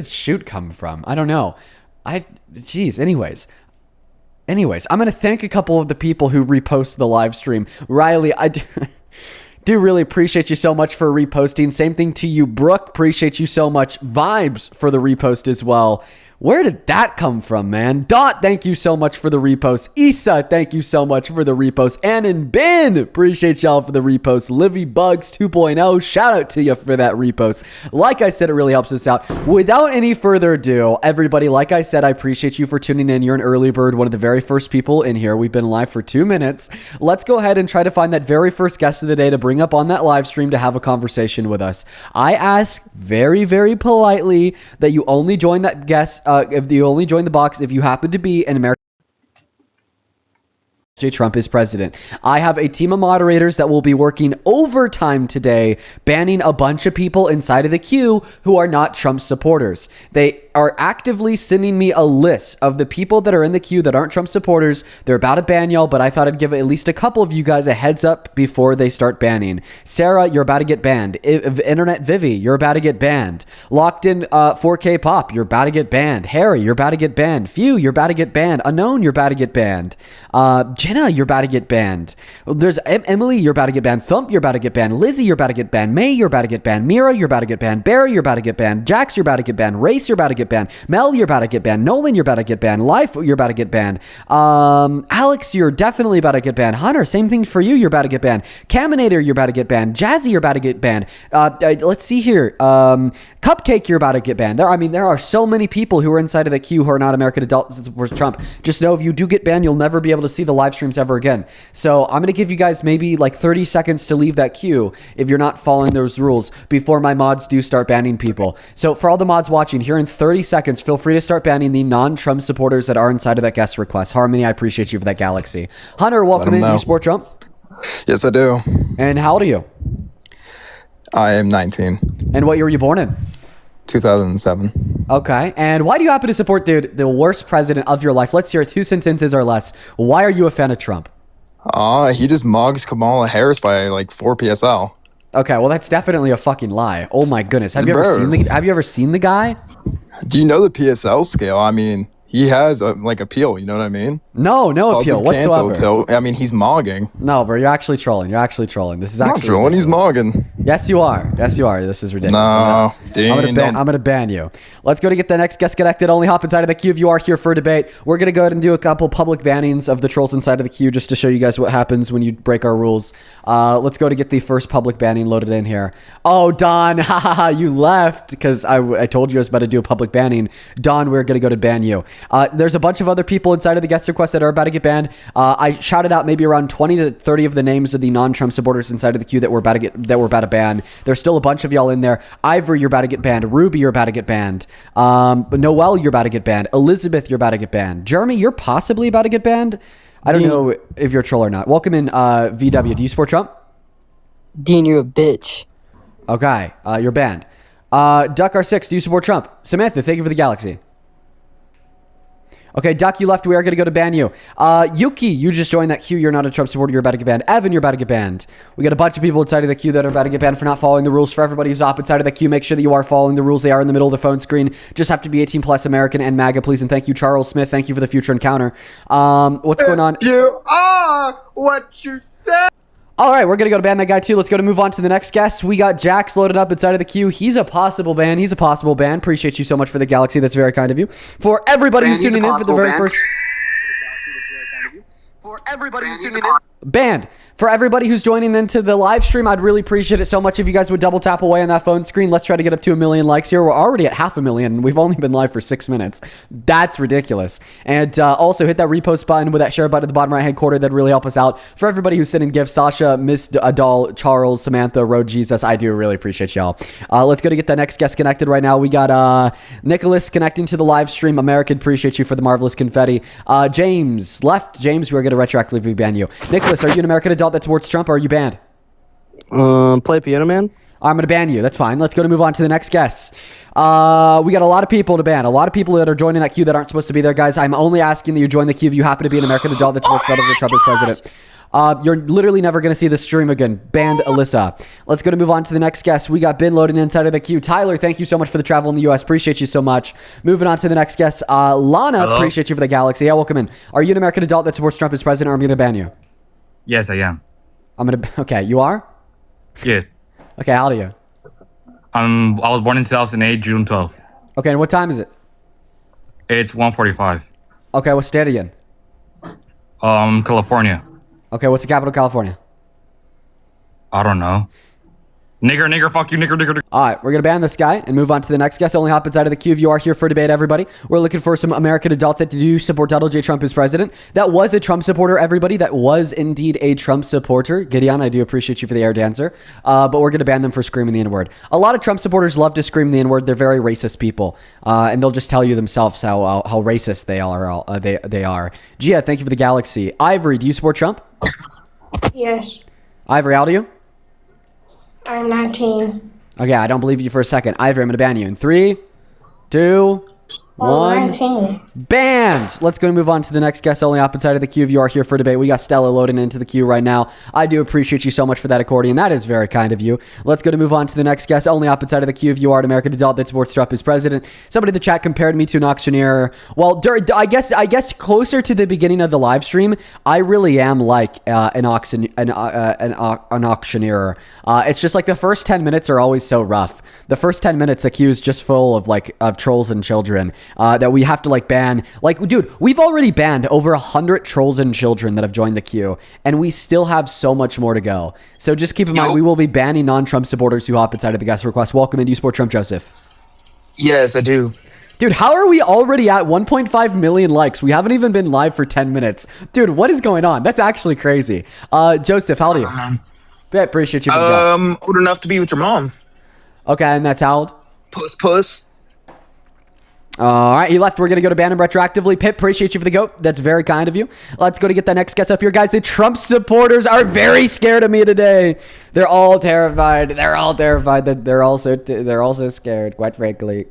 the shoot come from? I don't know. Jeez. Anyways, I'm going to thank a couple of the people who reposted the live stream. Riley, I do really appreciate you so much for reposting. Same thing to you, Brooke. Appreciate you so much. Vibes for the repost as well. Where did that come from, man? Dot, thank you so much for the repost. Issa, thank you so much for the repost. And in Ben, appreciate y'all for the repost. Livy Bugs 2.0, shout out to you for that repost. Like I said, it really helps us out. Without any further ado, everybody, like I said, I appreciate you for tuning in. You're an early bird, one of the very first people in here. We've been live for 2 minutes. Let's go ahead and try to find that very first guest of the day to bring up on that live stream to have a conversation with us. I ask very, very politely that you only join that guest. If you only join the box if you happen to be an American. J. Trump is president. I have a team of moderators that will be working overtime today, banning a bunch of people inside of the queue who are not Trump supporters. They are actively sending me a list of the people that are in the queue that aren't Trump supporters. They're about to ban y'all, but I thought I'd give at least a couple of you guys a heads up before they start banning. Sarah, you're about to get banned. Internet Vivi, you're about to get banned. Locked in 4K Pop, you're about to get banned. Harry, you're about to get banned. Few, you're about to get banned. Unknown, you're about to get banned. Jenna, you're about to get banned. There's Emily, you're about to get banned. Thump, you're about to get banned. Lizzie, you're about to get banned. May, you're about to get banned. Mira, you're about to get banned. Barry, you're about to get banned. Jax, you're about to get banned. Race, you're about to get banned. Mel, you're about to get banned. Nolan, you're about to get banned. Life, you're about to get banned. Alex, you're definitely about to get banned. Hunter, same thing for you. You're about to get banned. Caminator, you're about to get banned. Jazzy, you're about to get banned. Let's see here. Cupcake, you're about to get banned. There are so many people who are inside of the queue who are not American adults supports Trump. Just know if you do get banned, you'll never be able to see the live streams ever again. So I'm going to give you guys maybe like 30 seconds to leave that queue if you're not following those rules before my mods do start banning people. So for all the mods watching, here in 30 seconds, feel free to start banning the non-Trump supporters that are inside of that guest request. Harmony, I appreciate you for that galaxy. Hunter, welcome in. Do you support Trump? Yes, I do. And how old are you? I am 19. And what year were you born in? 2007. Okay. And why do you happen to support, dude, the worst president of your life? Let's hear 2 sentences or less. Why are you a fan of Trump? He just mugs Kamala Harris by like 4 PSL. Okay, well that's definitely a fucking lie. Oh my goodness. Have you ever seen the guy? Do you know the PSL scale? I mean, he has like appeal, you know what I mean? No appeal whatsoever. I mean, he's mogging. No, bro, you're actually trolling. This is I'm actually not trolling, he's mogging. Yes, you are. This is ridiculous. No, I'm gonna ban you. Let's go to get the next guest connected. Only hop inside of the queue if you are here for a debate. We're gonna go ahead and do a couple public bannings of the trolls inside of the queue just to show you guys what happens when you break our rules. Let's go to get the first public banning loaded in here. Oh, Don, you left because I told you I was about to do a public banning. Don, we're gonna go to ban you. There's a bunch of other people inside of the guest request that are about to get banned. I shouted out maybe around 20 to 30 of the names of the non-Trump supporters inside of the queue that we're about to ban. There's still a bunch of y'all in there. Ivory, you're about to get banned. Ruby, you're about to get banned. Noel, you're about to get banned. Elizabeth, you're about to get banned. Jeremy, you're possibly about to get banned. I don't know if you're a troll or not. Welcome in, VW. Do you support Trump? Dean, you're a bitch. Okay, you're banned. Duck R6, do you support Trump? Samantha, thank you for the galaxy. Okay, Duck, you left. We are going to go to ban you. Yuki, you just joined that queue. You're not a Trump supporter. You're about to get banned. Evan, you're about to get banned. We got a bunch of people inside of the queue that are about to get banned for not following the rules. For everybody who's up inside of the queue, make sure that you are following the rules. They are in the middle of the phone screen. Just have to be 18 plus American and MAGA, please. And thank you, Charles Smith. Thank you for the future encounter. What's going on? You are what you said. All right, we're going to go to ban that guy too. Let's go to move on to the next guest. We got Jax loaded up inside of the queue. He's a possible ban. Appreciate you so much for the galaxy. That's very kind of you. For everybody who's tuning in for the very first... Banned. For everybody who's joining into the live stream, I'd really appreciate it so much if you guys would double tap away on that phone screen. Let's try to get up to 1 million likes here. We're already at 500,000 and we've only been live for 6 minutes. That's ridiculous. And also hit that repost button with that share button at the bottom right hand corner. That'd really help us out. For everybody who's sending gifts, Sasha, Miss Adal, Charles, Samantha, Road Jesus, I do really appreciate y'all. Let's go to get the next guest connected right now. We got Nicholas connecting to the live stream. American, appreciate you for the marvelous confetti. James left. James, we're going to retroactively ban you. Nicholas, are you an American adult that supports Trump, or are you banned? Play Piano Man. I'm going to ban you. That's fine. Let's go to move on to the next guest. We got a lot of people to ban. A lot of people that are joining that queue that aren't supposed to be there, guys. I'm only asking that you join the queue if you happen to be an American adult that supports Donald Trump as president. You're literally never going to see this stream again. Banned Alyssa. Let's go to move on to the next guest. We got Ben loading inside of the queue. Tyler, thank you so much for the travel in the U.S. Appreciate you so much. Moving on to the next guest. Lana, Hello? appreciate you for the Galaxy. Yeah, welcome in. Are you an American adult that supports Trump as president, or I'm going to ban you? Yes, I am. Okay, you are? Yeah. Okay, how old are you? I was born in 2008, June 12th. Okay, and what time is it? It's 1:45. Okay, what state are you in? California. Okay, what's the capital of California? I don't know. Nigger, fuck you, nigger. All right, we're going to ban this guy and move on to the next guest. Only hop inside of the queue if you are here for debate, everybody. We're looking for some American adults that do support Donald J. Trump as president. That was a Trump supporter, everybody. That was indeed a Trump supporter. Gideon, I do appreciate you for the air dancer. But we're going to ban them for screaming the N-word. A lot of Trump supporters love to scream the N-word. They're very racist people. And they'll just tell you themselves how racist they are. They are. Gia, thank you for the Galaxy. Ivory, do you support Trump? Yes, Ivory, how old are you? I'm 19. Okay, I don't believe you for a second. Ivory, I'm going to ban you in 3, 2, Oh, 1. 19. Banned. Let's go and move on to the next guest. Only up inside of the queue if you are here for debate. We got Stella loading into the queue right now. I do appreciate you so much for that accordion. That is very kind of you. Let's go to move on to the next guest. Only up inside of the queue if you are an American adult that supports Trump as president. Somebody in the chat compared me to an auctioneer. Well, I guess closer to the beginning of the live stream, I really am like an auctioneer. It's just like the first 10 minutes are always so rough. The first 10 minutes, the queue is just full of trolls and children. That we have to like ban. Like, dude, we've already banned over 100 trolls and children that have joined the queue, and we still have so much more to go. So just keep in mind, we will be banning non-Trump supporters who hop inside of the guest request. Welcome in. Do you support Trump, Joseph? Yes, I do. Dude, how are we already at 1.5 million likes? We haven't even been live for 10 minutes. Dude, what is going on? That's actually crazy. Joseph, how old are you? Yeah, appreciate you. Old enough to be with your mom. Okay, and that's how old? Puss. All right, he left. We're going to go to ban him retroactively. Pip, appreciate you for the goat. That's very kind of you. Let's go to get the next guest up here, guys. The Trump supporters are very scared of me today. They're all terrified. They're all so scared, quite frankly,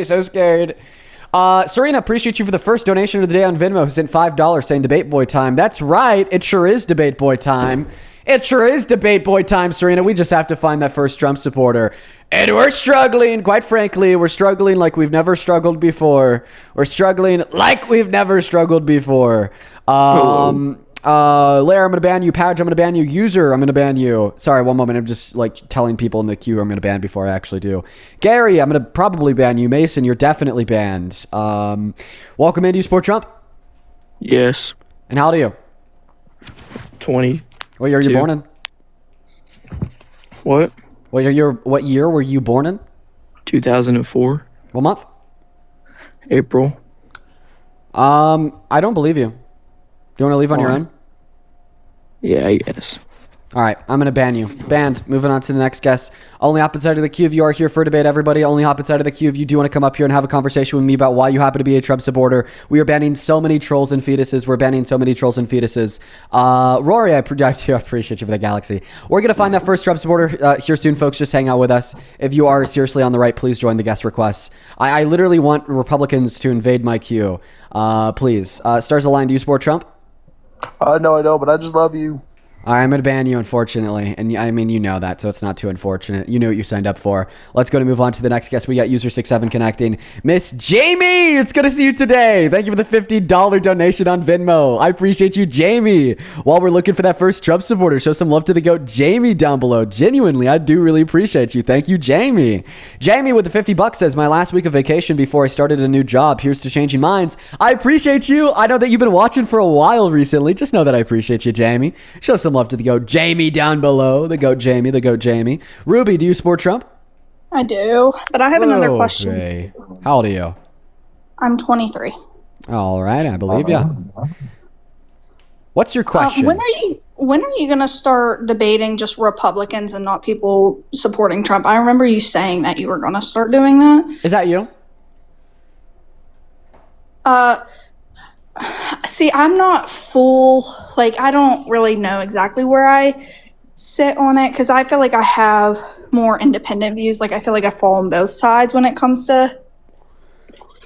so scared. Serena, appreciate you for the first donation of the day on Venmo, who sent $5 saying debate boy time. That's right. It sure is debate boy time. It sure is debate boy time, Serena. We just have to find that first Trump supporter. And we're struggling, quite frankly. We're struggling like we've never struggled before. We're struggling like we've never struggled before. Lair, I'm going to ban you. Padge, I'm going to ban you. User, I'm going to ban you. Sorry, one moment. I'm just like telling people in the queue I'm going to ban before I actually do. Gary, I'm going to probably ban you. Mason, you're definitely banned. Welcome in. Do you support Trump? Yes. And how old are you? 20. What year are you born in? What? What year were you born in? 2004. What month? April. I don't believe you. Do you want to leave on your Why? own? Yeah, I guess. All right, I'm going to ban you. Banned. Moving on to the next guest. Only hop inside of the queue if you are here for debate, everybody. Only hop inside of the queue if you do want to come up here and have a conversation with me about why you happen to be a Trump supporter. We are banning so many trolls and fetuses. Rory, I do appreciate you for the Galaxy. We're going to find that first Trump supporter here soon, folks. Just hang out with us. If you are seriously on the right, please join the guest requests. I literally want Republicans to invade my queue. Please. Stars Align, do you support Trump? No, I don't, but I just love you. All right, I'm going to ban you, unfortunately. And I mean, you know that, so it's not too unfortunate. You knew what you signed up for. Let's go to move on to the next guest. We got user67 connecting. Miss Jamie, it's good to see you today. Thank you for the $50 donation on Venmo. I appreciate you, Jamie. While we're looking for that first Trump supporter, show some love to the goat Jamie down below. Genuinely, I do really appreciate you. Thank you, Jamie. Jamie with the $50 says, my last week of vacation before I started a new job. Here's to changing minds. I appreciate you. I know that you've been watching for a while recently. Just know that I appreciate you, Jamie. Show some love to the goat Jamie down below. The goat Jamie. Ruby, do you support Trump? I do, but I have another question. Okay. How old are you? I'm 23. All right, I believe you. What's your question? When are you going to start debating just Republicans and not people supporting Trump? I remember you saying that you were going to start doing that. Is that you? See, I'm not full, like, I don't really know exactly where I sit on it, because I feel like I have more independent views. Like, I feel like I fall on both sides when it comes to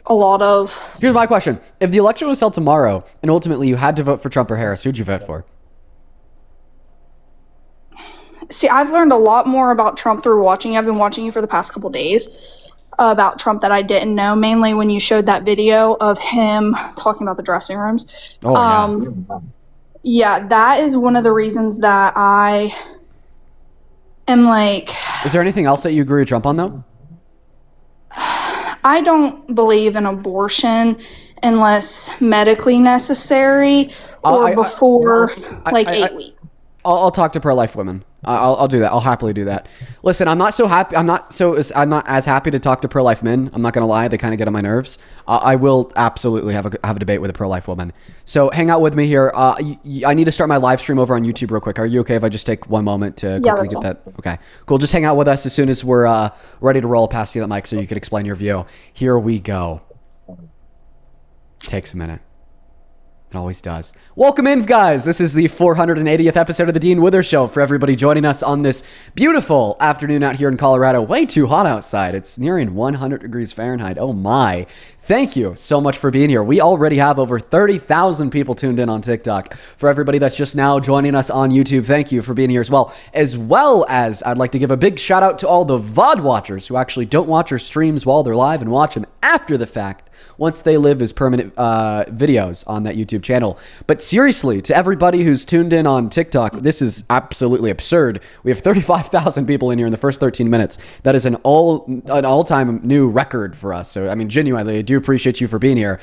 a lot of... Here's my question. If the election was held tomorrow, and ultimately you had to vote for Trump or Harris, who'd you vote for? See, I've learned a lot more about Trump through watching you. I've been watching you for the past couple days about Trump that I didn't know, mainly when you showed that video of him talking about the dressing rooms. Oh, yeah. Yeah, that is one of the reasons that I am like... Is there anything else that you agree with Trump on, though? I don't believe in abortion unless medically necessary or before 8 weeks. I'll talk to pro-life women. I'll do that. I'll happily do that. Listen, I'm not as happy to talk to pro-life men. I'm not gonna lie; they kind of get on my nerves. I will absolutely have a debate with a pro-life woman. So hang out with me here. I need to start my live stream over on YouTube real quick. Are you okay if I just take one moment to quickly get that? Okay, cool. Just hang out with us as soon as we're ready to roll. Past you that mic so you can explain your view. Here we go. Takes a minute. It always does. Welcome in, guys. This is the 480th episode of the Dean Withers Show. For everybody joining us on this beautiful afternoon out here in Colorado. Way too hot outside. It's nearing 100 degrees Fahrenheit. Oh my. Thank you so much for being here. We already have over 30,000 people tuned in on TikTok. For everybody that's just now joining us on YouTube, thank you for being here as well. As well as I'd like to give a big shout out to all the VOD watchers who actually don't watch our streams while they're live and watch them after the fact once they live as permanent videos on that YouTube channel. But seriously, to everybody who's tuned in on TikTok, this is absolutely absurd. We have 35,000 people in here in the first 13 minutes. That is an all-time new record for us. So, I mean, genuinely, I do appreciate you for being here,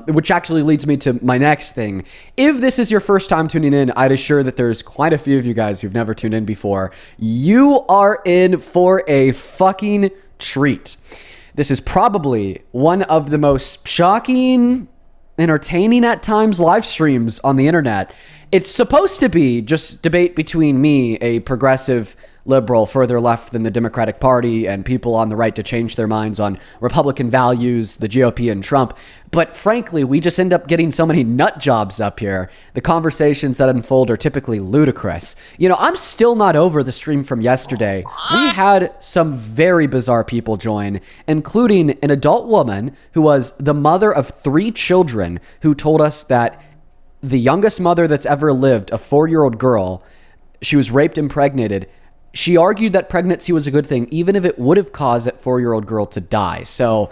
which actually leads me to my next thing. If this is your first time tuning in, I'd assure that there's quite a few of you guys who've never tuned in before. You are in for a fucking treat. This is probably one of the most shocking, entertaining at times live streams on the internet. It's supposed to be just debate between me, a progressive liberal further left than the Democratic Party, and people on the right to change their minds on Republican values, the GOP and Trump. But frankly, we just end up getting so many nut jobs up here. The conversations that unfold are typically ludicrous. You know, I'm still not over the stream from yesterday. We had some very bizarre people join, including an adult woman who was the mother of 3 children, who told us that the youngest mother that's ever lived, a 4-year-old girl, she was raped, impregnated. She argued that pregnancy was a good thing, even if it would have caused that 4-year-old girl to die. So,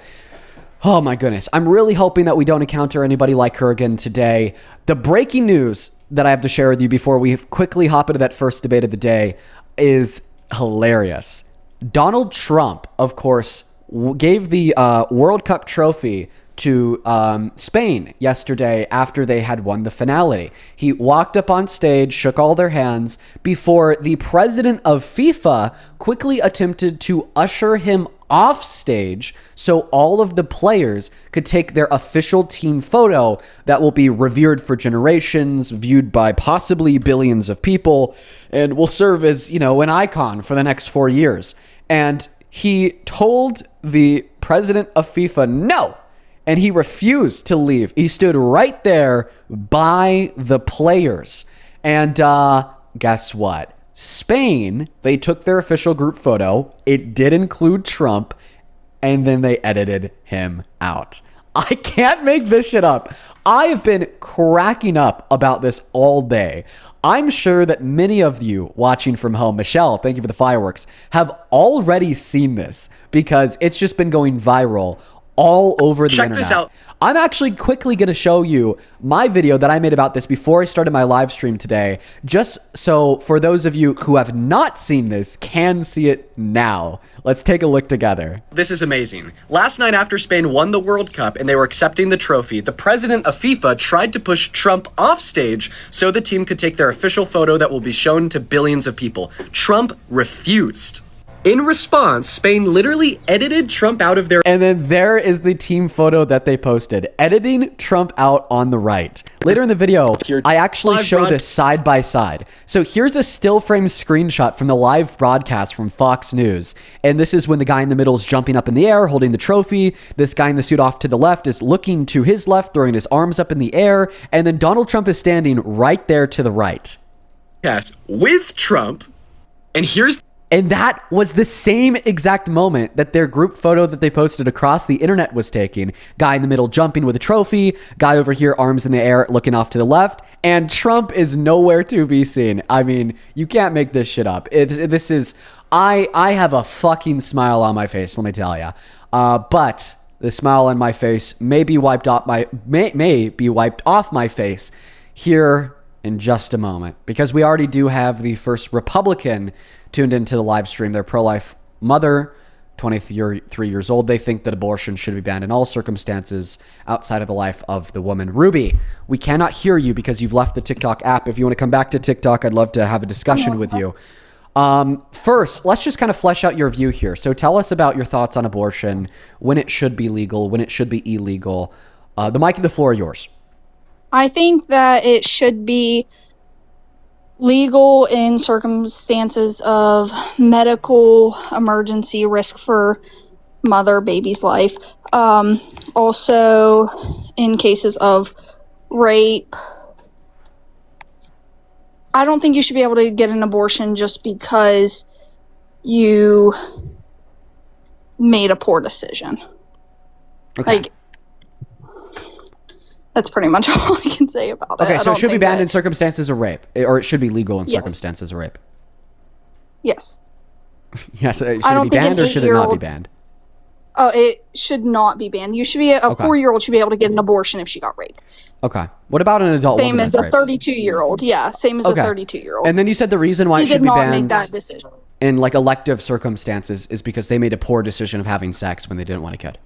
oh my goodness. I'm really hoping that we don't encounter anybody like her again today. The breaking news that I have to share with you before we quickly hop into that first debate of the day is hilarious. Donald Trump, of course, gave the World Cup trophy to Spain yesterday after they had won the finale. He walked up on stage, shook all their hands before the president of FIFA quickly attempted to usher him off stage so all of the players could take their official team photo that will be revered for generations, viewed by possibly billions of people, and will serve as, you know, an icon for the next 4 years. And he told the president of FIFA no. And he refused to leave. He stood right there by the players. And guess what? Spain, they took their official group photo. It did include Trump. And then they edited him out. I can't make this shit up. I have been cracking up about this all day. I'm sure that many of you watching from home, Michelle, thank you for the fireworks, have already seen this because it's just been going viral all over the internet. Check this out. I'm actually quickly going to show you my video that I made about this before I started my live stream today, just so for those of you who have not seen this can see it now. Let's take a look together. This is amazing. Last night after Spain won the World Cup and they were accepting the trophy, the president of FIFA tried to push Trump off stage so the team could take their official photo that will be shown to billions of people. Trump refused. In response, Spain literally edited Trump out of their... And then there is the team photo that they posted, editing Trump out on the right. Later in the video, I actually show this side by side. So here's a still frame screenshot from the live broadcast from Fox News. And this is when the guy in the middle is jumping up in the air, holding the trophy. This guy in the suit off to the left is looking to his left, throwing his arms up in the air. And then Donald Trump is standing right there to the right. Yes, with Trump. And here's... And that was the same exact moment that their group photo that they posted across the internet was taking. Guy in the middle jumping with a trophy, guy over here arms in the air looking off to the left, and Trump is nowhere to be seen. I mean, you can't make this shit up. This is, I have a fucking smile on my face, let me tell you. But the smile on my face may be wiped off my face here in just a moment, because we already do have the first Republican tuned into the live stream. Their pro-life mother, 23 years old. They think that abortion should be banned in all circumstances outside of the life of the woman. Ruby, we cannot hear you because you've left the TikTok app. If you want to come back to TikTok, I'd love to have a discussion with you. First, let's just kind of flesh out your view here. So tell us about your thoughts on abortion, when it should be legal, when it should be illegal. The mic and the floor are yours. I think that it should be legal in circumstances of medical emergency, risk for mother, baby's life. Also, in cases of rape, I don't think you should be able to get an abortion just because you made a poor decision. Okay. Like, that's pretty much all I can say about it. Okay, I so it don't should be think banned that- in circumstances of rape, or it should be legal in Yes. circumstances of rape. Yes. Yes, should it don't be think an banned or should it not be 8-year-old banned? Oh, it should not be banned. You should be a Okay. 4-year-old should be able to get an abortion if she got raped. Okay. What about an adult Same woman as that's a raped? 32-year-old. Yeah, same as Okay. a 32-year-old. And then you said the reason why He it should did be not make banned that decision. in like elective circumstances is because they made a poor decision of having sex when they didn't want a kid.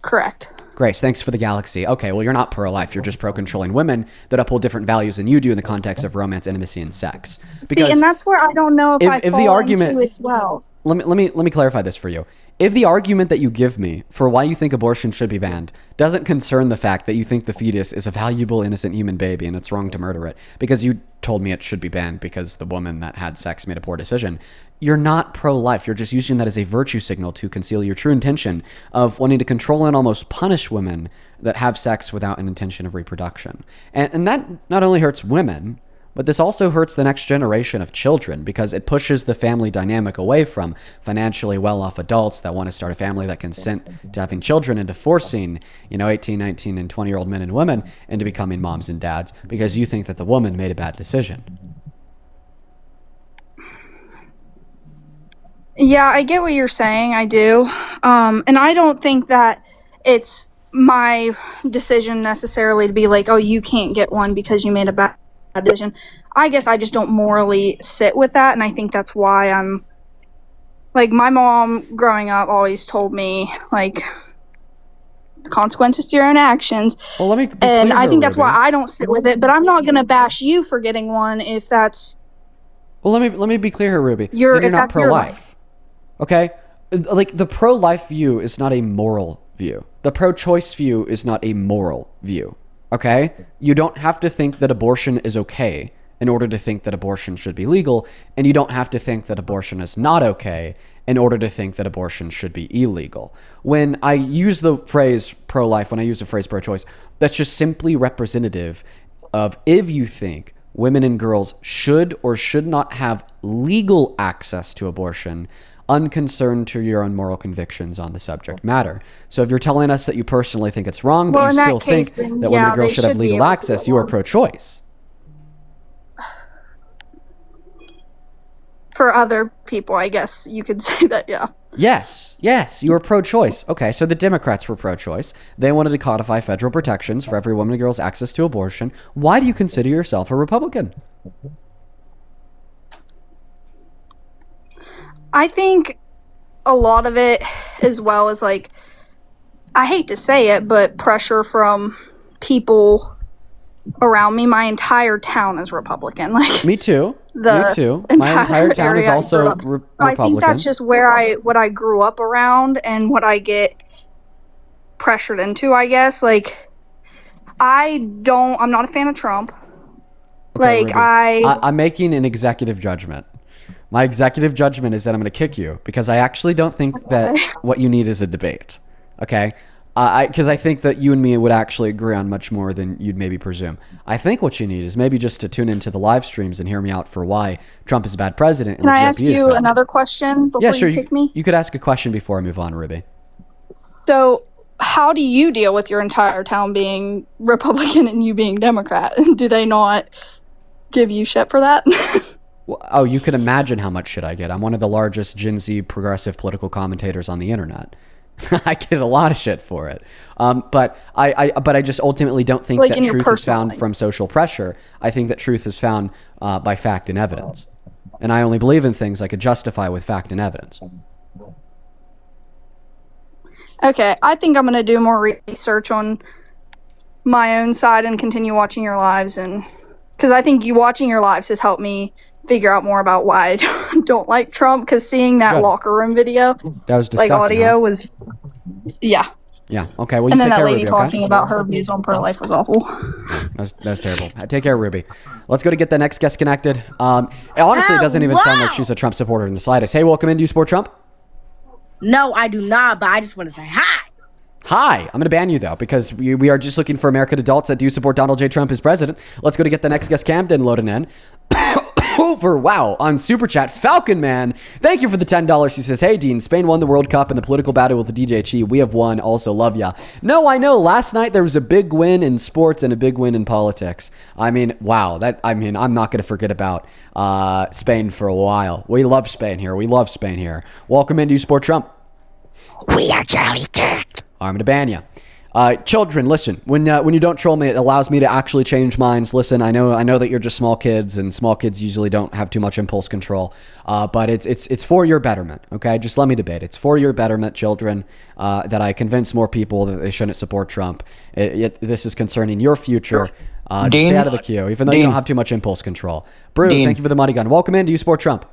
Correct. Grace, thanks for the galaxy. Okay, well, you're not pro-life. You're just pro-controlling women that uphold different values than you do in the context of romance, intimacy, and sex. Because See, and that's where I don't know if I if fall the argument into as well. let me clarify this for you. If the argument that you give me for why you think abortion should be banned doesn't concern the fact that you think the fetus is a valuable, innocent human baby and it's wrong to murder it because you told me it should be banned because the woman that had sex made a poor decision, you're not pro-life. You're just using that as a virtue signal to conceal your true intention of wanting to control and almost punish women that have sex without an intention of reproduction. And that not only hurts women, but this also hurts the next generation of children because it pushes the family dynamic away from financially well-off adults that want to start a family that consent to having children into forcing, 18, 19, and 20-year-old men and women into becoming moms and dads because you think that the woman made a bad decision. Yeah, I get what you're saying. I do. And I don't think that it's my decision necessarily to be like, oh, you can't get one because you made a bad decision. I guess I just don't morally sit with that. And I think that's why I'm like, my mom growing up always told me, like, the consequences to your own actions. Well, let me be And clear I here, think that's Ruby. why I don't sit with it. But I'm not going to bash you for getting one if that's Well, let me be clear here, Ruby. Then if you're not that's your pro-life. life. Okay? Like, the pro-life view is not a moral view. The pro-choice view is not a moral view. Okay? You don't have to think that abortion is okay in order to think that abortion should be legal, and you don't have to think that abortion is not okay in order to think that abortion should be illegal. When I use the phrase pro-life, when I use the phrase pro-choice, that's just simply representative of if you think women and girls should or should not have legal access to abortion, unconcerned to your own moral convictions on the subject matter. So if you're telling us that you personally think it's wrong, but Well, you in that still case, think then, that women yeah, and girls they should have should be legal able to access, get you are one. pro-choice. For other people, I guess you could say that, yeah. Yes, you are pro-choice. Okay, so the Democrats were pro-choice. They wanted to codify federal protections for every woman and girl's access to abortion. Why do you consider yourself a Republican? I think a lot of it, as well as, like, I hate to say it, but pressure from people around me. My entire town is Republican. Like, Me too. the Me too. My entire town is area I also grew up- Republican. I think that's just what I grew up around and what I get pressured into, I guess. Like, I'm not a fan of Trump. Okay, Like, Ruby, I'm making an executive judgment. My executive judgment is that I'm going to kick you because I actually don't think that what you need is a debate. Okay? Because I think that you and me would actually agree on much more than you'd maybe presume. I think what you need is maybe just to tune into the live streams and hear me out for why Trump is a bad president. And Can the I GOP ask is you bad. another question before Yeah, sure. you kick me? You could ask a question before I move on, Ruby. So, how do you deal with your entire town being Republican and you being Democrat? Do they not give you shit for that? Well, oh, you can imagine how much shit I get. I'm one of the largest Gen Z progressive political commentators on the internet. I get a lot of shit for it. But I just ultimately don't think Like that in your truth is personal found life. from social pressure. I think that truth is found by fact and evidence. And I only believe in things I could justify with fact and evidence. Okay, I think I'm going to do more research on my own side and continue watching your lives, and because I think you watching your lives has helped me figure out more about why I don't like Trump, because seeing that Good. locker room video, That was like disgusting. audio huh? was, yeah. Yeah. Okay. Well, you And take then that care, lady Ruby. talking Okay. about her views on pro-life was awful. That's terrible. Take care, Ruby. Let's go to get the next guest connected. Honestly, it doesn't even sound like she's a Trump supporter in the slightest. Hey, welcome in. Do you support Trump? No, I do not, but I just want to say hi. Hi. I'm going to ban you, though, because we are just looking for American adults that do support Donald J. Trump as president. Let's go to get the next guest, Camden, loaded in. Over, wow, on Super Chat, Falcon Man, thank you for the $10. He says, hey, Dean, Spain won the World Cup in the political battle with the DJHE. We have won. Also, love ya. No, I know. Last night there was a big win in sports and a big win in politics. I mean, wow. I'm not going to forget about Spain for a while. We love Spain here. We love Spain here. Welcome in. Do you support Trump? We are Charlie Kirk. I'm going to ban you. Children, listen. When you don't troll me, it allows me to actually change minds. Listen, I know that you're just small kids, and small kids usually don't have too much impulse control. But it's for your betterment. Okay, just let me debate. It's for your betterment, children. That I convince more people that they shouldn't support Trump. This is concerning your future. Just Dean? stay out of the queue, even though you Dean? don't have too much impulse control. Brew, Dean? thank you for the money gun. Welcome in. Do you support Trump?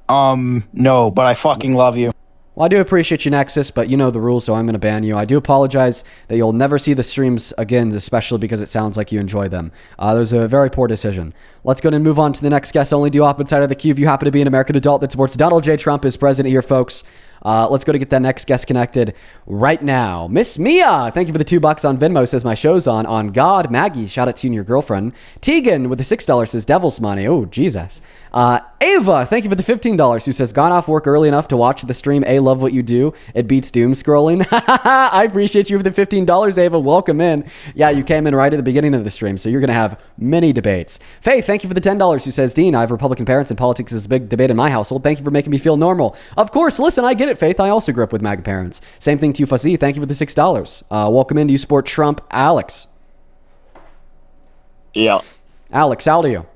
No, but I fucking love you. Well, I do appreciate you, Nexus, but you know the rules, so I'm going to ban you. I do apologize that you'll never see the streams again, especially because it sounds like you enjoy them. That was a very poor decision. Let's go ahead and move on to the next guest. Only do op inside of the queue if you happen to be an American adult that supports Donald J. Trump as president here, folks. Let's go to get that next guest connected right now. Miss Mia, thank you for the $2 on Venmo, says my show's on God. Maggie, shout out to you and your girlfriend. Tegan with the $6 says devil's money. Oh, Jesus. Ava, thank you for the $15, who says gone off work early enough to watch the stream. Love what you do. It beats doom scrolling. I appreciate you for the $15, Ava. Welcome in. Yeah, you came in right at the beginning of the stream, so you're going to have many debates. Faith, thank you for the $10, who says, Dean, I have Republican parents and politics is a big debate in my household. Thank you for making me feel normal. Of course, listen, I get it, Faith. I also grew up with MAGA parents. Same thing to you, Fuzzy. Thank you for the $6. Welcome in. Do you support Trump? Alex. Yeah. Alex, how do you?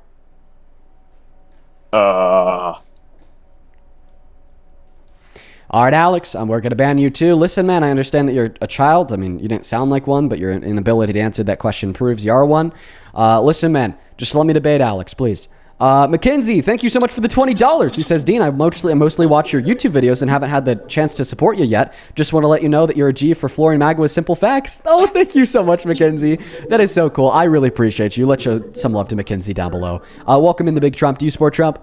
All right, Alex, we're going to ban you too. Listen, man, I understand that you're a child. I mean, you didn't sound like one, but your inability to answer that question proves you are one. Listen, man, just let me debate Alex, please. Mackenzie, thank you so much for the $20. Who says, Dean, I mostly watch your YouTube videos and haven't had the chance to support you yet. Just want to let you know that you're a G for flooring MAGA with simple facts. Oh, thank you so much, Mackenzie. That is so cool. I really appreciate you. Let's show some love to Mackenzie down below. Welcome in the Big Trump. Do you support Trump?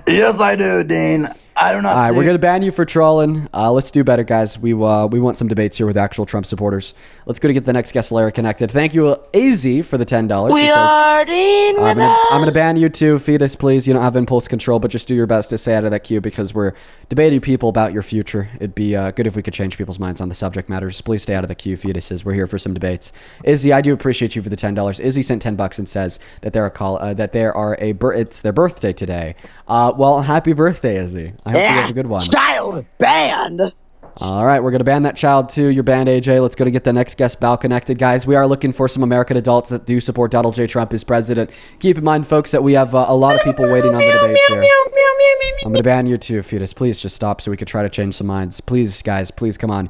Yes, I do, Dean. I do not. All right, we're gonna ban you for trolling. Let's do better, guys. We want some debates here with actual Trump supporters. Let's go to get the next guest, Larry, connected. Thank you, AZ, for the $10. We are Dean. I'm gonna ban you too, Fetus. Please, you don't have impulse control, but just do your best to stay out of that queue because we're debating people about your future. It'd be good if we could change people's minds on the subject matters. Please stay out of the queue, Fetuses. We're here for some debates. Izzy, I do appreciate you for the $10. Izzy sent $10 and says that it's their birthday today. Well, happy birthday, Izzy. I hope you have a good one. Child banned. All right, we're going to ban that child too. You're banned, AJ. Let's go to get the next guest, Bal, connected. Guys, we are looking for some American adults that do support Donald J. Trump as president. Keep in mind, folks, that we have a lot of people waiting on the debates here. I'm going to ban you too, Fetus. Please just stop so we could try to change some minds. Please, guys, please come on.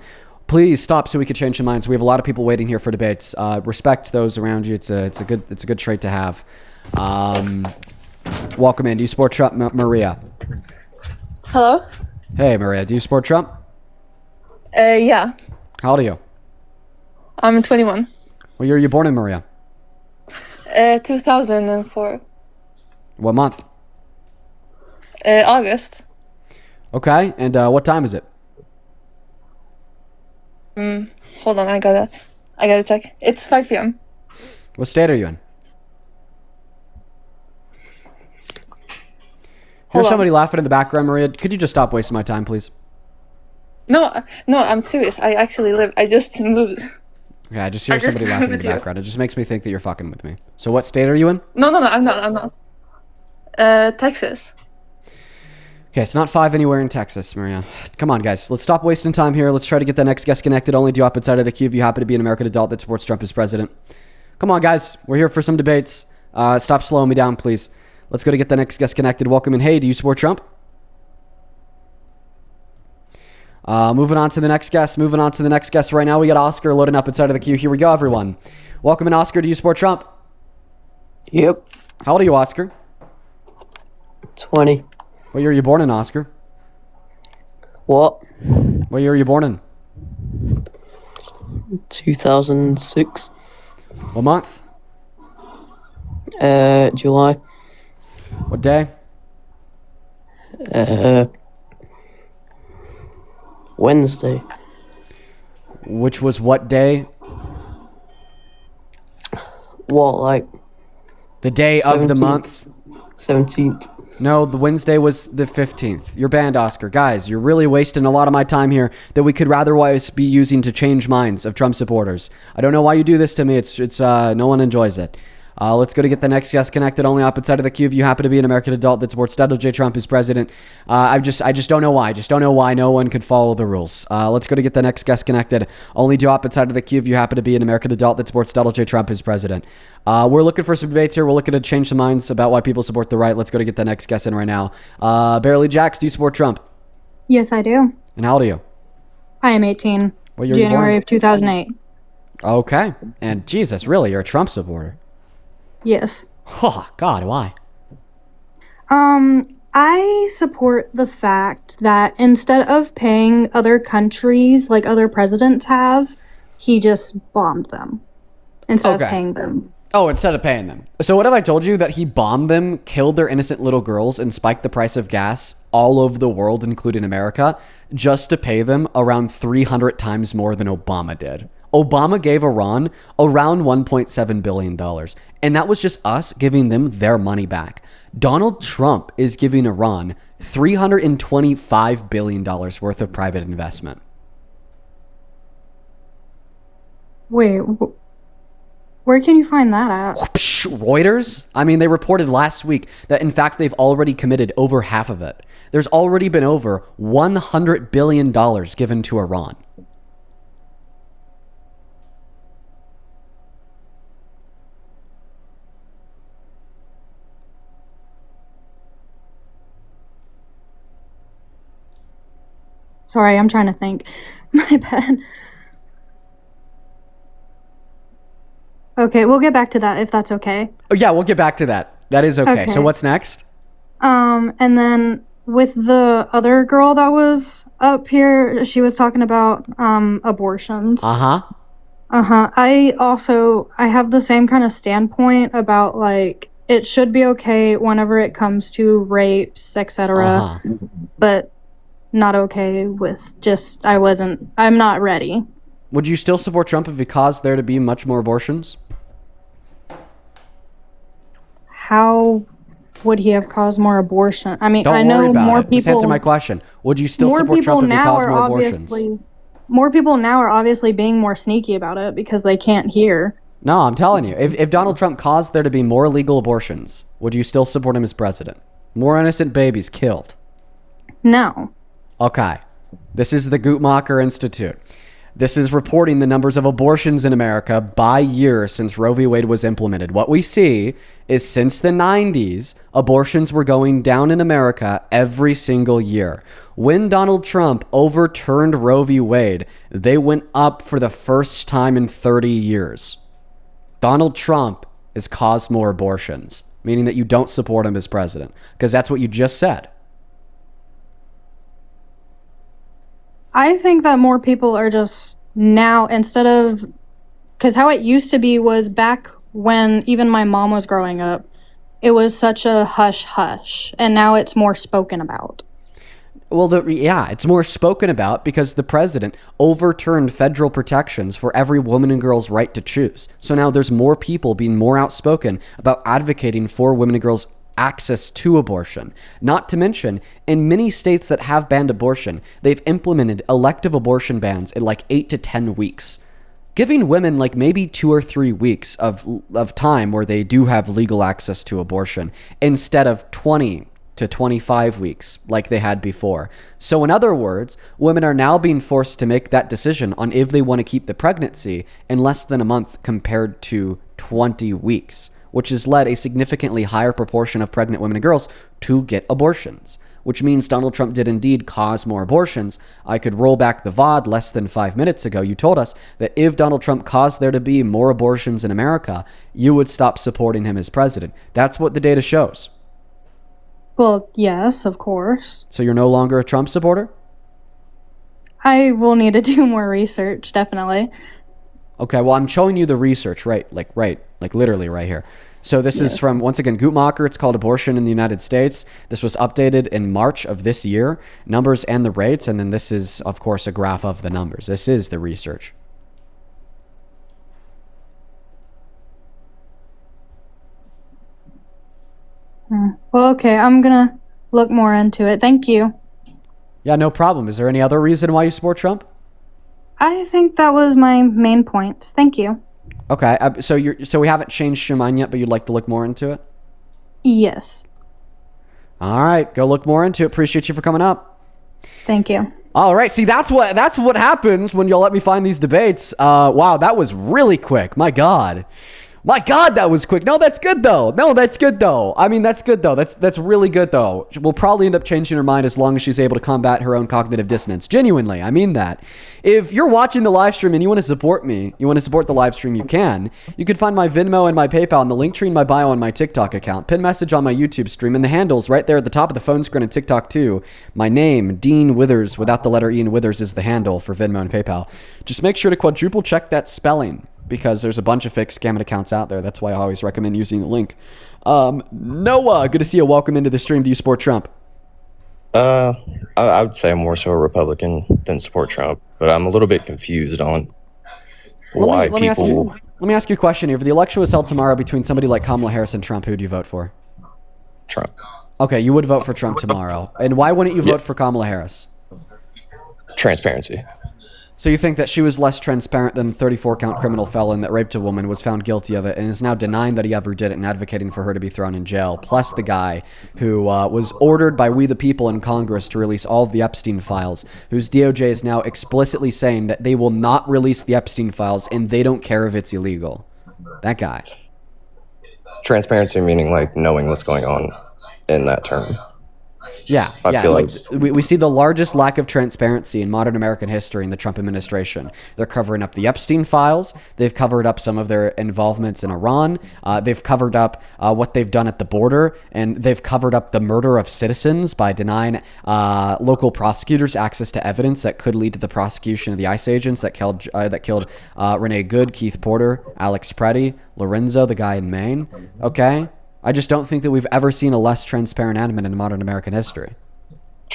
Please stop so we could change some minds. We have a lot of people waiting here for debates. Respect those around you. It's a good trait to have. Welcome in. Do you support Trump, Maria? Hello? Hey, Maria. Do you support Trump? Yeah. How old are you? I'm 21. What year were you born in, Maria? 2004. What month? August. Okay, and what time is it? Hold on, I gotta check. It's 5 p.m. What state are you in? Hold Here's on. somebody laughing in the background, Maria. Could you just stop wasting my time, please? No, I'm serious. I actually live. I just moved. Okay, I just hear I just somebody laughing in with the you. background. It just makes me think that you're fucking with me. So what state are you in? No, I'm not. Texas. Okay, it's not 5 anywhere in Texas, Maria. Come on, guys. Let's stop wasting time here. Let's try to get the next guest connected. Only do up inside of the queue if you happen to be an American adult that supports Trump as president. Come on, guys. We're here for some debates. Stop slowing me down, please. Let's go to get the next guest connected. Welcome in. Hey, do you support Trump? Moving on to the next guest. Right now, we got Oscar loading up inside of the queue. Here we go, everyone. Welcome in, Oscar. Do you support Trump? Yep. How old are you, Oscar? 20. What year are you born in, Oscar? What? What year are you born in? 2006. What month? July. What day? Wednesday. Which was what day? What, like The day of the 17th. month? 17th? No, the Wednesday was the 15th. You're banned, Oscar. Guys, you're really wasting a lot of my time here that we could otherwise be using to change minds of Trump supporters. I don't know why you do this to me. It's no one enjoys it. Let's go to get the next guest connected. Only up inside of the queue if you happen to be an American adult that supports Donald J. Trump as president. I just don't know why. Just don't know why no one could follow the rules. Let's go to get the next guest connected. Only do up inside of the queue if you happen to be an American adult that supports Donald J. Trump as president. We're looking for some debates here. We're looking to change some minds about why people support the right. Let's go to get the next guest in right now. Barely Jax, do you support Trump? Yes, I do. And how old are you? I am 18. What year are you January born? of 2008. Okay. And Jesus, really, you're a Trump supporter. Yes. Oh, God, why? I support the fact that instead of paying other countries like other presidents have, he just bombed them instead of paying them. Oh, instead of paying them. So what have I told you? That he bombed them, killed their innocent little girls, and spiked the price of gas all over the world, including America, just to pay them around 300 times more than Obama did. Obama gave Iran around $1.7 billion, and that was just us giving them their money back. Donald Trump is giving Iran $325 billion worth of private investment. Wait, where can you find that at? Reuters? I mean, they reported last week that, in fact, they've already committed over half of it. There's already been over $100 billion given to Iran. Sorry, I'm trying to think. My bad. Okay, we'll get back to that if that's okay. Oh, yeah, we'll get back to that. That is okay. So what's next? And then with the other girl that was up here, she was talking about abortions. Uh-huh. I have the same kind of standpoint about like it should be okay whenever it comes to rapes, etc. But not okay with just I'm not ready. Would you still support Trump if he caused there to be much more abortions? How would he have caused more abortion? I mean, Don't I worry know about more it. people. Just answer my question. Would you still support Trump if he caused more abortions? More people now are obviously being more sneaky about it because they can't hear. No, I'm telling you. If Donald Trump caused there to be more illegal abortions, would you still support him as president? More innocent babies killed. No. Okay. This is the Guttmacher Institute. This is reporting the numbers of abortions in America by year since Roe v. Wade was implemented. What we see is since the 90s, abortions were going down in America every single year. When Donald Trump overturned Roe v. Wade, they went up for the first time in 30 years. Donald Trump has caused more abortions, meaning that you don't support him as president, because that's what you just said. I think that more people are just now, instead of, because how it used to be was back when even my mom was growing up, it was such a hush hush, and now it's more spoken about. Well, yeah, it's more spoken about because the president overturned federal protections for every woman and girl's right to choose. So now there's more people being more outspoken about advocating for women and girls' access to abortion. Not to mention, in many states that have banned abortion, they've implemented elective abortion bans in like 8 to 10 weeks, giving women like maybe 2 or 3 weeks of time where they do have legal access to abortion instead of 20 to 25 weeks like they had before. So in other words, women are now being forced to make that decision on if they want to keep the pregnancy in less than a month compared to 20 weeks, which has led a significantly higher proportion of pregnant women and girls to get abortions, which means Donald Trump did indeed cause more abortions. I could roll back the VOD less than 5 minutes ago. You told us that if Donald Trump caused there to be more abortions in America, you would stop supporting him as president. That's what the data shows. Well, yes, of course. So you're no longer a Trump supporter? I will need to do more research, definitely. Okay, well, I'm showing you the research, right, literally right here. So this is from, once again, Guttmacher. It's called Abortion in the United States. This was updated in March of this year, numbers and the rates, and then this is, of course, a graph of the numbers. This is the research. Well, okay, I'm gonna look more into it. Thank you. Yeah, no problem. Is there any other reason why you support Trump? I think that was my main points. Thank you. Okay, so we haven't changed your mind yet, but you'd like to look more into it? Yes. All right, go look more into it. Appreciate you for coming up. Thank you. All right, see, that's what happens when you'll let me find these debates. Wow, that was really quick. My God. My God, that was quick. No, that's good though. I mean, that's good though. That's really good though. We'll probably end up changing her mind as long as she's able to combat her own cognitive dissonance. Genuinely, I mean that. If you're watching the live stream and you want to support me, you want to support the live stream, you can. You can find my Venmo and my PayPal in the link tree in my bio on my TikTok account. Pin message on my YouTube stream, and the handles right there at the top of the phone screen on TikTok too. My name, Dean Withers, without the letter E in Withers, is the handle for Venmo and PayPal. Just make sure to quadruple check that spelling, because there's a bunch of fake scamming accounts out there. That's why I always recommend using the link. Noah, good to see you. Welcome into the stream. Do you support Trump? I would say I'm more so a Republican than support Trump, but I'm a little bit confused on why let me ask you a question here. If the election was held tomorrow between somebody like Kamala Harris and Trump, who would you vote for? Trump. Okay, you would vote for Trump tomorrow. And why wouldn't you vote for Kamala Harris? Transparency. So you think that she was less transparent than the 34-count criminal felon that raped a woman, was found guilty of it, and is now denying that he ever did it and advocating for her to be thrown in jail, plus the guy who was ordered by we the people in Congress to release all of the Epstein files, whose DOJ is now explicitly saying that they will not release the Epstein files and they don't care if it's illegal. That guy. Transparency meaning like knowing what's going on in that term. Yeah, we see the largest lack of transparency in modern American history in the Trump administration. They're covering up the Epstein files. They've covered up some of their involvements in Iran. They've covered up what they've done at the border, and they've covered up the murder of citizens by denying local prosecutors access to evidence that could lead to the prosecution of the ICE agents that killed Renee Good, Keith Porter, Alex Preddy, Lorenzo, the guy in Maine. Okay. I just don't think that we've ever seen a less transparent admin in modern American history.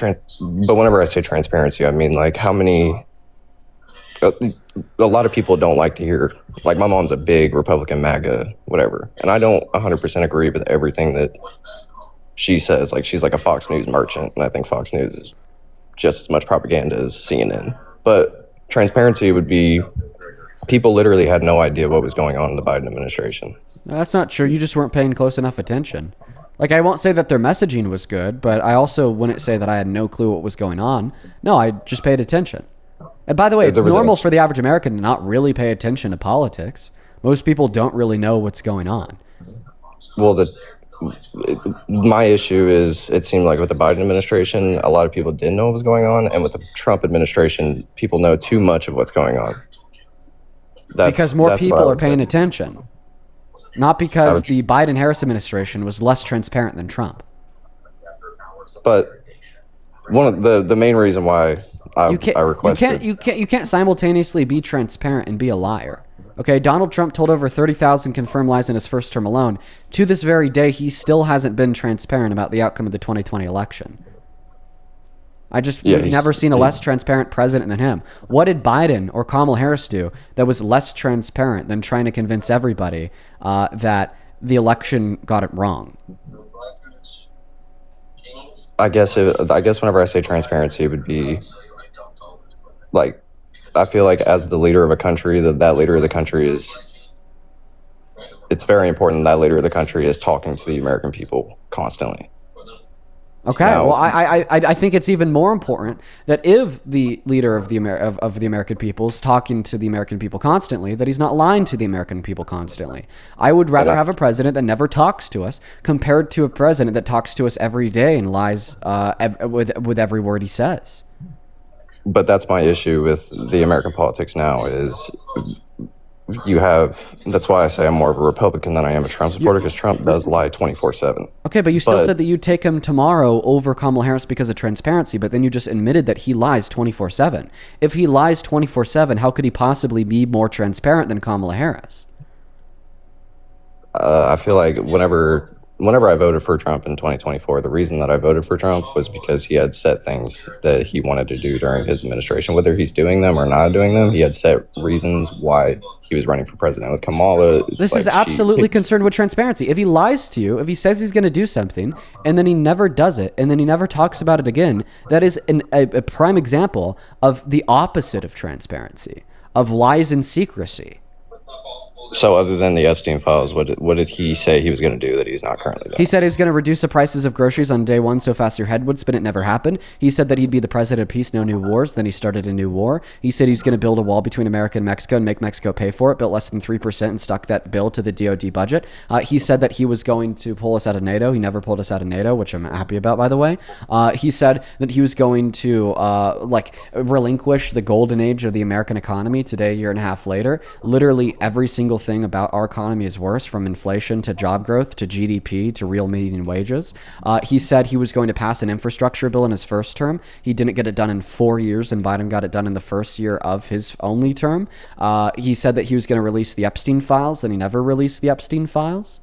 But whenever I say transparency, I mean like how many... A lot of people don't like to hear... Like my mom's a big Republican MAGA, whatever. And I don't 100% agree with everything that she says. Like she's like a Fox News merchant. And I think Fox News is just as much propaganda as CNN. But transparency would be... People literally had no idea what was going on in the Biden administration. No, that's not true. You just weren't paying close enough attention. Like, I won't say that their messaging was good, but I also wouldn't say that I had no clue what was going on. No, I just paid attention. And by the way, it's normal for the average American to not really pay attention to politics. Most people don't really know what's going on. Well, my issue is it seemed like with the Biden administration, a lot of people didn't know what was going on. And with the Trump administration, people know too much of what's going on. Because more people are paying attention. Not because the Biden-Harris administration was less transparent than Trump. But one of the main reason why I requested... You can't simultaneously be transparent and be a liar. Okay, Donald Trump told over 30,000 confirmed lies in his first term alone. To this very day, he still hasn't been transparent about the outcome of the 2020 election. We've he's- never seen a less transparent president than him. What did Biden or Kamala Harris do that was less transparent than trying to convince everybody that the election got it wrong? I guess whenever I say transparency, it would be like, I feel like as the leader of a country, that leader of the country is. It's very important that leader of the country is talking to the American people constantly. Okay, Now- well, I think it's even more important that if the leader of the American people is talking to the American people constantly, that he's not lying to the American people constantly. I would rather have a president that never talks to us compared to a president that talks to us every day and lies with every word he says. But that's my issue with the American politics now is that's why I say I'm more of a Republican than I am a Trump supporter, because Trump does lie 24/7. Okay, but you still said that you'd take him tomorrow over Kamala Harris because of transparency, but then you just admitted that he lies 24/7. If he lies 24/7, how could he possibly be more transparent than Kamala Harris? I feel like whenever I voted for Trump in 2024, the reason that I voted for Trump was because he had set things that he wanted to do during his administration. Whether he's doing them or not doing them, he had set reasons why he was running for president. With Kamala, This is absolutely concerned with transparency. If he lies to you, if he says he's going to do something and then he never does it and then he never talks about it again, that is a prime example of the opposite of transparency, of lies and secrecy. So other than the Epstein files, what did he say he was going to do that he's not currently doing? He said he was going to reduce the prices of groceries on day one so fast your head would spin. It never happened. He said that he'd be the president of peace, no new wars. Then he started a new war. He said he was going to build a wall between America and Mexico and make Mexico pay for it. Built less than 3% and stuck that bill to the DOD budget. He said that he was going to pull us out of NATO. He never pulled us out of NATO, which I'm happy about, by the way. He said that he was going to relinquish the golden age of the American economy. Today, a year and a half later, literally every single thing about our economy is worse, from inflation to job growth to GDP to real median wages. He said he was going to pass an infrastructure bill in his first term. He didn't get it done in 4 years, and Biden got it done in the first year of his only term. He said that he was going to release the Epstein files, and he never released the Epstein files.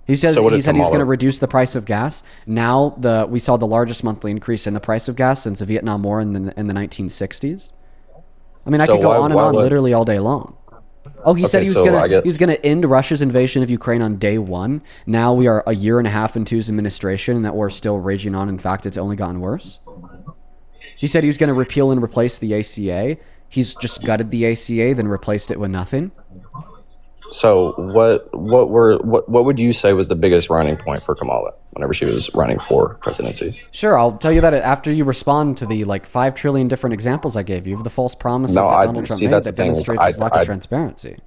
He said he was going to reduce the price of gas. Now we saw the largest monthly increase in the price of gas since the Vietnam War in the 1960s. I mean, I could go on and on literally all day long. Oh, he said he was gonna end Russia's invasion of Ukraine on day one. Now we are a year and a half into his administration, and that war's still raging on. In fact, it's only gotten worse. He said he was gonna repeal and replace the ACA. He's just gutted the ACA, then replaced it with nothing. So what would you say was the biggest running point for Kamala whenever she was running for presidency? Sure, I'll tell you that after you respond to the 5 trillion different examples I gave you of the false promises that Donald Trump made that demonstrates his lack of transparency.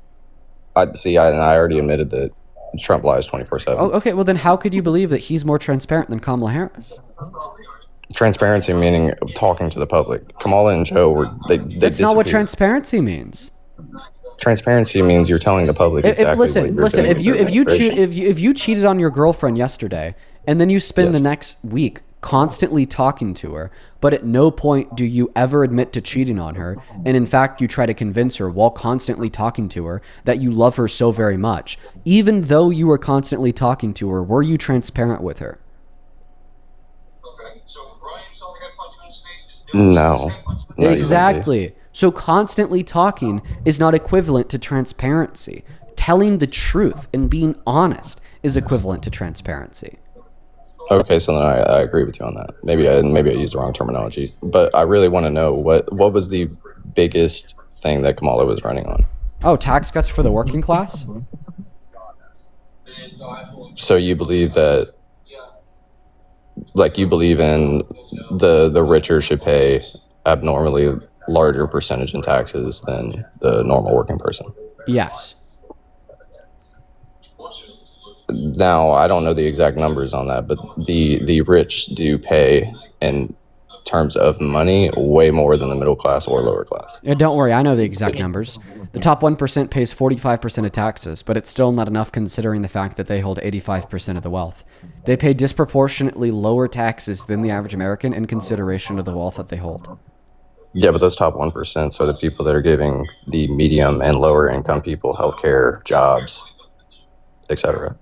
I already admitted that Trump lies 24/7. Oh, okay, well then how could you believe that he's more transparent than Kamala Harris? Transparency meaning talking to the public. Kamala and Joe were That's not what transparency means. Transparency means you're telling the public exactly what you're doing. If you cheated on your girlfriend yesterday and then you spend the next week constantly talking to her, but at no point do you ever admit to cheating on her, and in fact you try to convince her while constantly talking to her that you love her so very much, even though you were constantly talking to her, were you transparent with her? No. Exactly. So constantly talking is not equivalent to transparency. Telling the truth and being honest is equivalent to transparency. Okay, so then I agree with you on that. Maybe I used the wrong terminology, but I really want to know what was the biggest thing that Kamala was running on? Oh, tax cuts for the working class? So you believe that, you believe in the richer should pay abnormally larger percentage in taxes than the normal working person? Yes. Now, I don't know the exact numbers on that, but the rich do pay, in terms of money, way more than the middle class or lower class. Yeah, don't worry, I know the exact numbers. The top 1% pays 45% of taxes, but it's still not enough considering the fact that they hold 85% of the wealth. They pay disproportionately lower taxes than the average American in consideration of the wealth that they hold. Yeah, but those top 1% are the people that are giving the medium and lower income people healthcare, jobs, etc.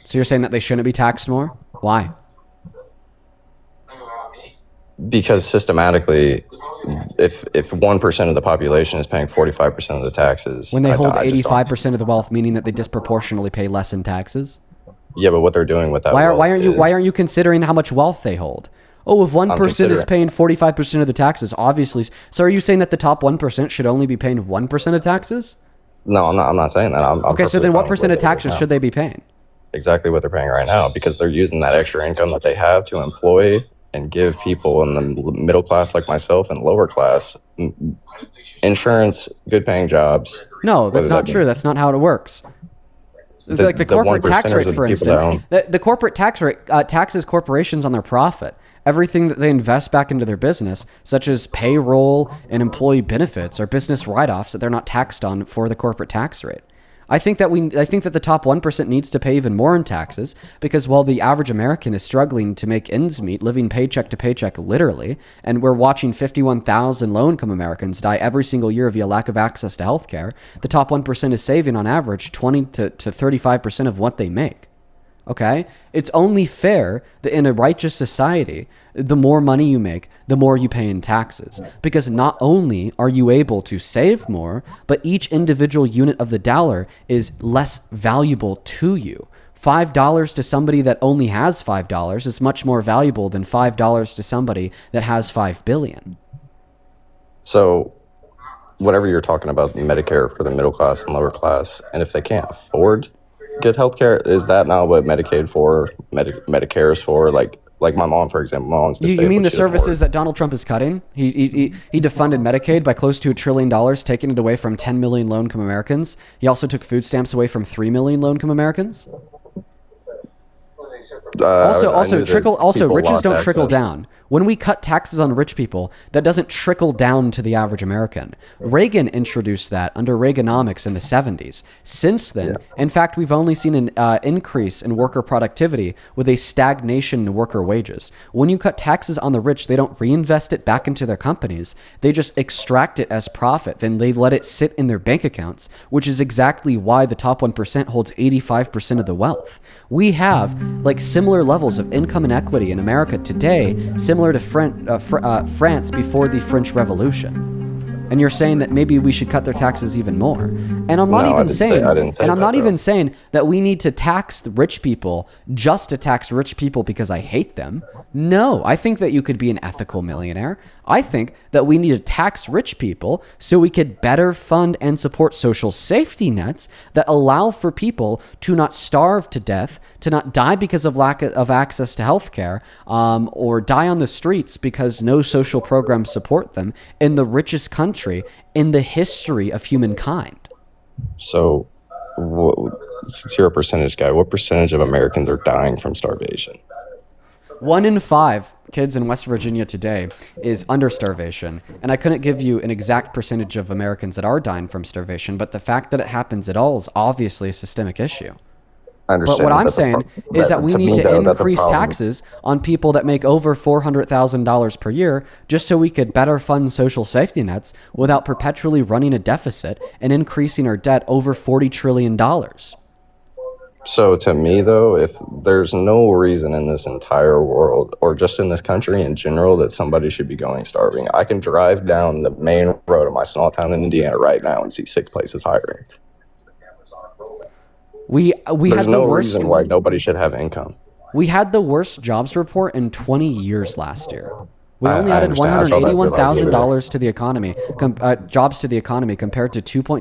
So you're saying that they shouldn't be taxed more? Why? Because systematically, if 1% of the population is paying 45% of the taxes, When they hold I just don't- 85% of the wealth, meaning that they disproportionately pay less in taxes? Yeah, but what they're doing with that? Why wealth aren't you considering how much wealth they hold? Oh, if 1% is paying 45% of the taxes, obviously. So are you saying that the top 1% should only be paying 1% of taxes? No, I'm not saying that. I'm Okay, so perfectly then what fine with percent of they are taxes now. should they be paying? Exactly what they're paying right now, because they're using that extra income that they have to employ and give people in the middle class like myself and lower class insurance, good paying jobs. No, that's Whether not that true. be- That's not how it works. The- Like the the corporate 1% tax rate, of the for people that instance, own- the corporate tax rate taxes corporations on their profit. Everything that they invest back into their business, such as payroll and employee benefits, are business write-offs that they're not taxed on for the corporate tax rate. I think that the top 1% needs to pay even more in taxes because while the average American is struggling to make ends meet, living paycheck to paycheck literally, and we're watching 51,000 low-income Americans die every single year via lack of access to healthcare, the top 1% is saving on average 20 to 35% of what they make. Okay? It's only fair that in a righteous society, the more money you make, the more you pay in taxes. Because not only are you able to save more, but each individual unit of the dollar is less valuable to you. $5 to somebody that only has $5 is much more valuable than $5 to somebody that has $5 billion. So, whatever you're talking about, Medicare for the middle class and lower class, and if they can't afford good healthcare, is that not what Medicaid for, Medicare is for? Like my mom, for example, my mom's disabled. You mean the she doesn't work. services that Donald Trump is cutting? He defunded Medicaid by close to $1 trillion, taking it away from 10 million low-income Americans. He also took food stamps away from 3 million low-income Americans. Riches don't trickle down. When we cut taxes on rich people, that doesn't trickle down to the average American. Reagan introduced that under Reaganomics in the 70s. Since then, in fact, we've only seen an increase in worker productivity with a stagnation in worker wages. When you cut taxes on the rich, they don't reinvest it back into their companies. They just extract it as profit. Then they let it sit in their bank accounts, which is exactly why the top 1% holds 85% of the wealth. We have like similar levels of income inequity in America today, similar to France before the French Revolution. And you're saying that maybe we should cut their taxes even more. And I'm not even saying that we need to tax the rich people just to tax rich people because I hate them. No, I think that you could be an ethical millionaire. I think that we need to tax rich people so we could better fund and support social safety nets that allow for people to not starve to death, to not die because of lack of access to healthcare, or die on the streets because no social programs support them in the richest country in the history of humankind. So, since you're a percentage guy, what percentage of Americans are dying from starvation? 1 in 5 kids in West Virginia today is under starvation. And I couldn't give you an exact percentage of Americans that are dying from starvation, but the fact that it happens at all is obviously a systemic issue. But what I'm saying is that we need to increase taxes on people that make over $400,000 per year just so we could better fund social safety nets without perpetually running a deficit and increasing our debt over $40 trillion. So to me, though, if there's no reason in this entire world or just in this country in general that somebody should be going starving, I can drive down the main road of my small town in Indiana right now and see 6 places hiring. We There's had no the worst reason why nobody should have income. We had the worst jobs report in 20 years last year. We I only added understand. I saw that $181,000 to the economy, jobs to the economy compared to 2.